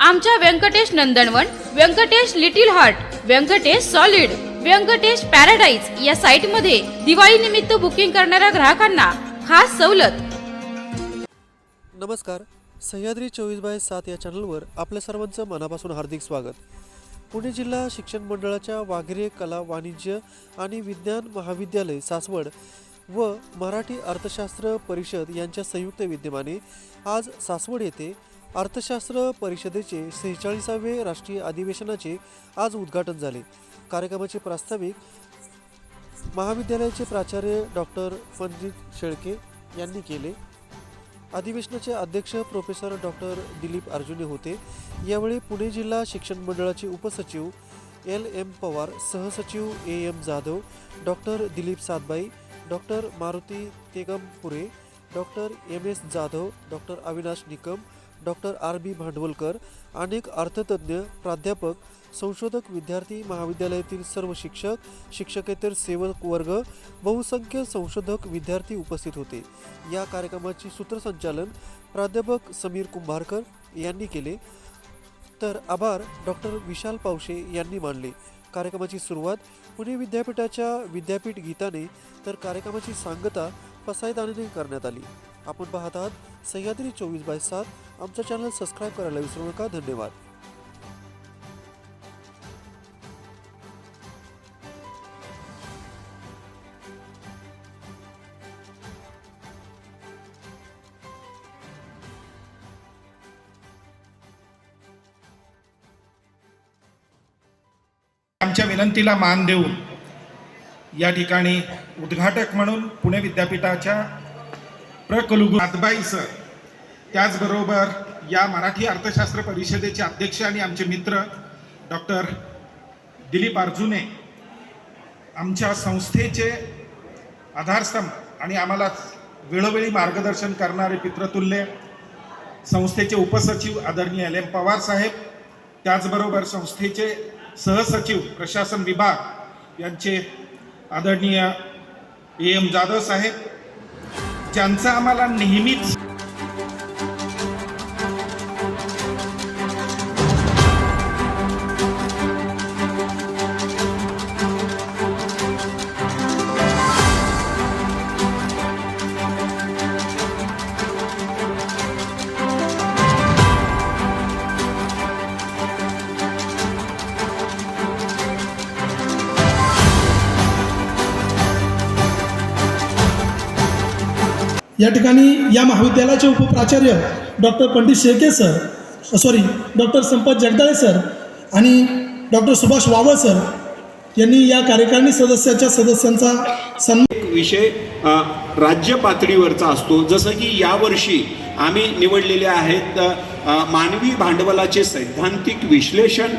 आमच्या Venkatesh Nandanvan, Venkatesh little heart, Venkatesh solid, Venkatesh paradise या site मध्ये दिवाळी निमित्त बुकिंग करणाऱ्या ग्राहकांना खास सवलत। नमस्कार, सह्याद्री 24/7 या चॅनलवर आपल्या सर्वांचं मनापासून हार्दिक स्वागत। पुणे जिल्हा शिक्षण मंडळाच्या वाघेरे कला वाणिज्य आणि विज्ञान महाविद्यालय सासवड व मराठी अर्थशास्त्र परिषद यांच्या संयुक्त विद्यमाने आज सासवड येथे अर्थशास्त्र परिषदेचे 46वे राष्ट्रीय अधिवेशनाचे आज उद्घाटन झाले। कार्यक्रमाचे प्रास्ताविक महाविद्यालयाचे प्राचार्य डॉक्टर पंडित शेळके यांनी केले। अधिवेशनाचे अध्यक्ष प्रोफेसर डॉक्टर दिलीप अर्जुने होते। यावेळी पुणे जिल्हा शिक्षण मंडळाचे उपसचिव LM पवार, सहसचिव AM Jadhav, doctor Dilip Satbai, doctor Maruti Tegampure, doctor MS Jadhav, doctor Avinash Nikam, doctor RB Bhandwalkar, अनेक अर्थतज्ञ, प्राध्यापक, संशोधक, विद्यार्थी, महाविद्यालयातील सर्व शिक्षक, शिक्षकेतर सेवक वर्ग, बहुसंख्य संशोधक विद्यार्थी उपस्थित होते। या कार्यक्रमाचे सूत्रसंचालन प्राध्यापक समीर कुंभारकर यांनी केले, तर आभार डॉक्टर विशाल पावशे यांनी मानले। कार्यक्रमाची सुरुवात पुणे विद्यापीठाच्या विद्यापीठ गीताने तर कार्यक्रमाची सांगता पसायदानाने करण्यात आली। आपण पाहत आहात सह्याद्री 24/7। आमचा चॅनल सबस्क्राईब करायला विसरू नका। धन्यवाद। आमच्या विनंतीला मान देऊन या ठिकाणी उद्घाटक म्हणून पुणे विद्यापीठाच्या प्रकुलगुरू सातबाई सर, त्याचबरोबर या मराठी अर्थशास्त्र परिषदेचे अध्यक्ष आणि आमचे मित्र डॉक्टर दिलीप अर्जुने, आमच्या संस्थेचे आधारस्तंभ आणि आम्हाला वेळोवेळी मार्गदर्शन करणारे पितृतुल्य संस्थेचे उपसचिव आदरणीय LM पवार साहेब, त्याचबरोबर संस्थेचे सहसचिव प्रशासन विभाग यांचे आदरणीय AM जाधव साहेब, ज्यांचा आम्हाला नेहमीच या ठिकाणी या महाविद्यालयाचे उपप्राचार्य doctor Pandit Shelke sir, doctor Sampat Jagdale sir आणि डॉक्टर सुभाष वावळ सर यांनी या कार्यकारिणी सदस्यांचा सन्मान। एक विषय राज्य पातळीवरचा असतो, जसं की यावर्षी आम्ही निवडलेले आहेत मानवी भांडवलाचे सैद्धांतिक विश्लेषण।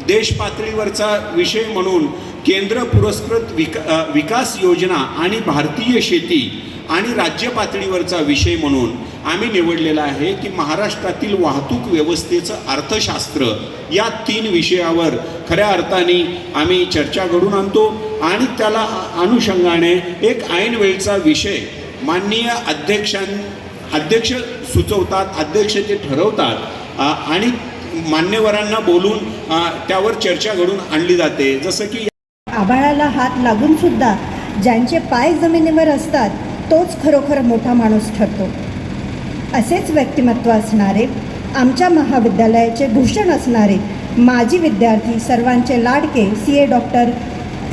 देश पातळीवरचा विषय म्हणून केंद्र पुरस्कृत विकास योजना आणि भारतीय शेती, आणि राज्य पातळीवरचा विषय म्हणून आम्ही निवडलेला आहे की महाराष्ट्रातील वाहतूक व्यवस्थेचं अर्थशास्त्र। या 3 विषयावर खऱ्या अर्थाने आम्ही चर्चा घडून आणतो आणि त्याला अनुषंगाने एक ऐनवेळचा विषय माननीय अध्यक्ष सुचवतात, अध्यक्ष ते ठरवतात आणि मान्यवरांना बोलून त्यावर चर्चा घडून आणली जाते। जसं की आभाळाला हात लागून सुद्धा ज्यांचे पाय जमिनीवर असतात तोच खरोखर मोठा माणूस ठरतो। असेच व्यक्तिमत्व असणारे, आमच्या महाविद्यालयाचे भूषण असणारे माजी विद्यार्थी, सर्वांचे लाडके CA डॉक्टर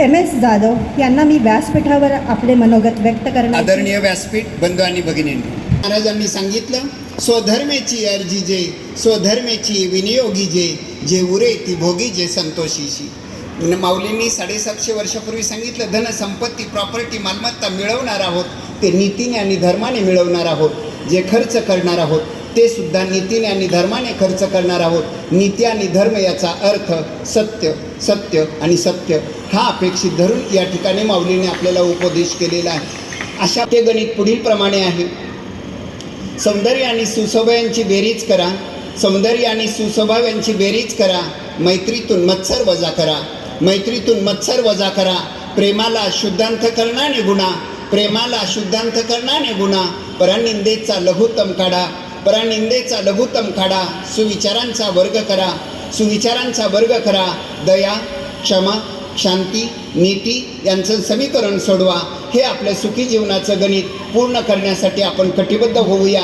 MS जाधव यांना मी व्यासपीठावर आपले मनोगत व्यक्त करणार। आदरणीय व्यासपीठ बंधू आणि भगिनींनो, महाराजांनी सांगितलं, स्वधर्मेची अर्जी जे, स्वधर्मेची विनियोगी जे उरे ती भोगी जे संतोषीशी। माऊलींनी 750 वर्षापूर्वी सांगितलं, धन संपत्ती प्रॉपर्टी मालमत्ता मिळवणार आहोत ते नीतीने आणि धर्माने मिळवणार आहोत। जे खर्च करणार आहोत ते सुद्धा नीतीने आणि धर्माने खर्च करणार आहोत। नीती आणि धर्म याचा अर्थ सत्य, सत्य आणि सत्य हा अपेक्षित धरून या ठिकाणी माऊलीने आपल्याला उपदेश केलेला आहे। अशा ते गणित पुढील प्रमाणे आहे, सौंदर्य आणि सुशोभा यांची बेरीज करा, सौंदर्य आणि सुशोभा यांची बेरीज करा, मैत्रीतून मत्सर वजा करा, मैत्रीतून मत्सर वजा करा, प्रेमाला शुद्धांतकरणाने गुणा, प्रेमाला शुद्धांतकरणाने गुणा, परनिंदेचा लघुत्तम काढा, परानिंदेचा लघुतम खाडा, सुविचारांचा वर्ग करा, सुविचारांचा वर्ग करा. दया, क्षमा, शांती, नीती यांचं समीकरण सोडवा. हे आपल्या सुखी जीवनाचं गणित पूर्ण करण्यासाठी आपण कटिबद्ध होऊया.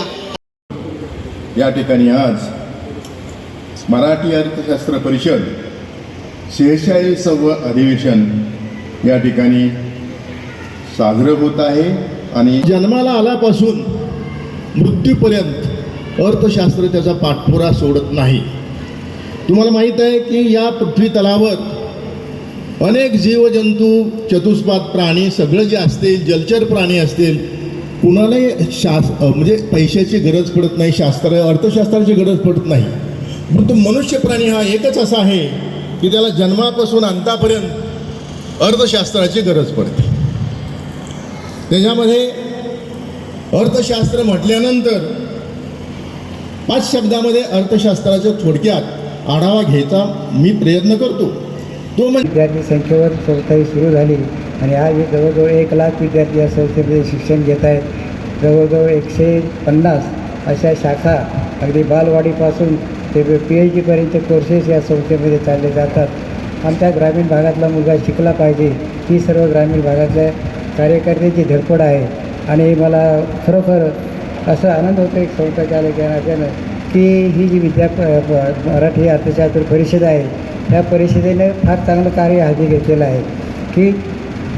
या ठिकाणी आज मराठी अर्थशास्त्र परिषद 46वे अधिवेशन या ठिकाणी साजरं होत आहे. आणि जन्माला आल्यापासून मृत्यूपर्यंत अर्थशास्त्र त्याचा पाठपुरा सोडत नाही. तुम्हाला माहीत आहे की या पृथ्वी तलावर अनेक जीवजंतू, चतुष्पाद प्राणी सगळं जे असतील, जलचर प्राणी असतील, कुणालाही म्हणजे पैशाची गरज पडत नाही, अर्थशास्त्राची गरज पडत नाही. परंतु मनुष्य प्राणी हा एकच असा आहे की त्याला जन्मापासून अंतापर्यंत अर्थशास्त्राची गरज पडते. त्याच्यामध्ये अर्थशास्त्र म्हटल्यानंतर 5 शब्दामध्ये अर्थशास्त्राच्या थोडक्यात आढावा घ्यायचा मी प्रयत्न करतो. तो म्हणजे विद्यार्थी संख्येवर संस्था सुरू झाली आणि आज हे जवळजवळ 1 लाख विद्यार्थी या संस्थेमध्ये शिक्षण घेत आहेत. जवळजवळ 150 अशा शाखा अगदी बालवाडीपासून ते PhD कोर्सेस या संस्थेमध्ये चालले जातात. आमच्या ग्रामीण भागातला मुलगा शिकला पाहिजे ही सर्व ग्रामीण भागातल्या कार्यकर्त्यांची धडपड आहे. आणि मला खरोखर असा आनंद होतो एक संस्था चालक या नात्यानं की ही जी मराठी अर्थशास्त्र परिषद आहे, त्या परिषदेने फार चांगलं कार्य हाती घेतलेलं आहे की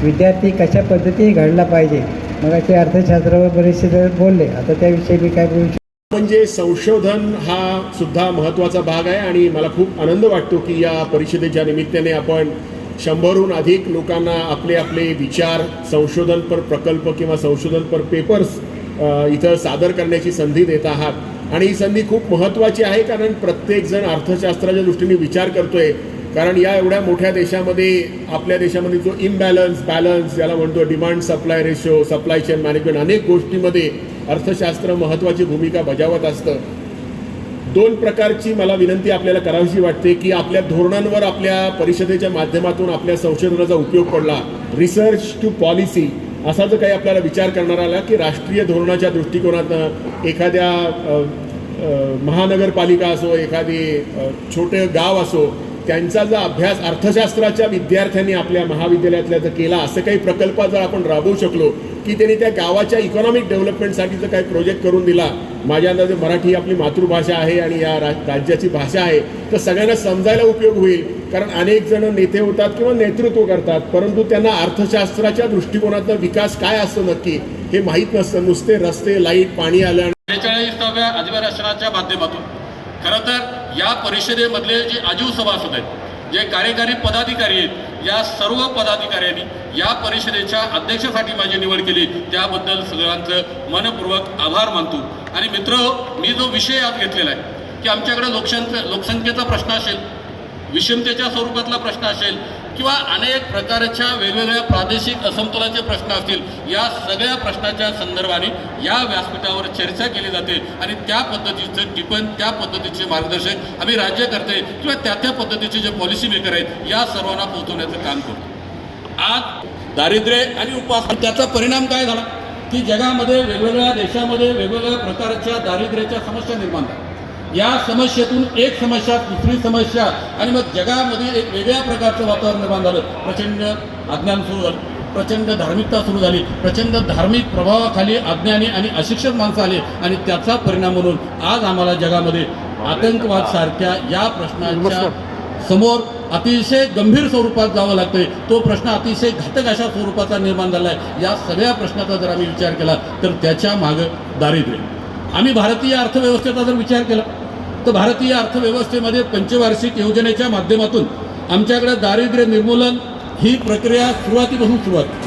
विद्यार्थी कशा पद्धतीने घडला पाहिजे. मग ते अर्थशास्त्रावर बरेचसे बोलले, आता त्याविषयी मी काय बोलू शकतो. म्हणजे संशोधन हा सुद्धा महत्त्वाचा भाग आहे. आणि मला खूप आनंद वाटतो की या परिषदेच्या निमित्ताने आपण 100हून अधिक लोकांना आपले आपले विचार, संशोधनपर प्रकल्प किंवा संशोधनपर पेपर्स इथं सादर करण्याची संधी देत आहात. आणि ही संधी खूप महत्त्वाची आहे कारण प्रत्येकजण अर्थशास्त्राच्या दृष्टीने विचार करतोय. कारण या एवढ्या मोठ्या देशामध्ये, आपल्या देशामध्ये जो बॅलन्स ज्याला म्हणतो, demand supply ratio, supply chain management, अनेक गोष्टीमध्ये अर्थशास्त्र महत्त्वाची भूमिका बजावत असतं. 2 प्रकारची मला विनंती आपल्याला करावीशी वाटते की आपल्या धोरणांवर आपल्या परिषदेच्या माध्यमातून आपल्या संशोधनाचा उपयोग पडला. रिसर्च टू पॉलिसी असा जर काही आपल्याला विचार करणार आला की राष्ट्रीय धोरणाच्या दृष्टिकोनातनं एखाद्या महानगरपालिका असो, एखादी छोटे गाव असो, त्यांचा जर अभ्यास अर्थशास्त्राच्या विद्यार्थ्यांनी आपल्या महाविद्यालयातल्या जर केला, असं काही प्रकल्प जर आपण राबवू शकलो की त्यांनी त्या गावाच्या इकॉनॉमिक डेव्हलपमेंटसाठी जर काही प्रोजेक्ट करून दिला. माझ्या अंदाजे मराठी ही आपली मातृभाषा आहे आणि या राज्याची भाषा आहे, तर सगळ्यांना समजायला उपयोग होईल. कारण अनेक जण नेते होतात किंवा नेतृत्व करतात, परंतु त्यांना अर्थशास्त्राच्या दृष्टिकोनातनं विकास काय असतो नक्की हे माहीत नसतं. नुसते रस्ते, लाईट, पाणी आलं. 43व्या अधिवेशनाच्या माध्यमातून खरं तर या परिषदेमधले जे आजीव सभासद आहेत, जे कार्यकारी पदाधिकारी आहेत, या सर्व पदाधिकाऱ्यांनी या परिषदेच्या अध्यक्षासाठी माझी निवड केली, त्याबद्दल सगळ्यांचं मनपूर्वक आभार मानतो. आणि मित्र, मी जो विषय आज घेतलेला आहे की आमच्याकडे लोकसंख्येचा प्रश्न असेल, विषमतेच्या स्वरूपातला प्रश्न असेल किंवा अनेक प्रकारच्या वेगवेगळ्या प्रादेशिक असमतोलाचे प्रश्न असतील, या सगळ्या प्रश्नाच्या संदर्भाने या व्यासपीठावर चर्चा केली जाते आणि त्या पद्धतीचं टिपण, त्या पद्धतीचे मार्गदर्शक आम्ही राज्यकर्ते किंवा त्या पद्धतीचे जे पॉलिसी मेकर आहेत या सर्वांना पोहोचवण्याचं काम करतो. आज दारिद्र्य आणि उपास त्याचा परिणाम काय झाला की जगामध्ये वेगवेगळ्या देशामध्ये वेगवेगळ्या प्रकारच्या दारिद्र्याच्या समस्या निर्माण झाल्या. या समस्येतून एक समस्या, दुसरी समस्या आणि मग जगामध्ये एक वेगळ्या प्रकारचं वातावरण निर्माण झालं. प्रचंड अज्ञान सुरू झालं, प्रचंड धार्मिकता सुरू झाली, प्रचंड धार्मिक प्रभावाखाली अज्ञानी आणि अशिक्षित माणसं आले आणि त्याचा परिणाम म्हणून आज आम्हाला जगामध्ये आतंकवाद सारख्या या प्रश्नाच्या समोर अतिशय गंभीर स्वरूपात जावं लागतंय. तो प्रश्न अतिशय घातक अशा स्वरूपाचा निर्माण झाला आहे. या सगळ्या प्रश्नाचा जर आम्ही विचार केला तर त्याच्या मागं दारिद्र्य. आम्ही भारतीय अर्थव्यवस्थेचा जर विचार केला तर भारतीय अर्थव्यवस्थेमध्ये पंचवार्षिक योजनेच्या माध्यमातून आमच्याकडे दारिद्र्य निर्मूलन ही प्रक्रिया सुरुवातीपासून सुरुवात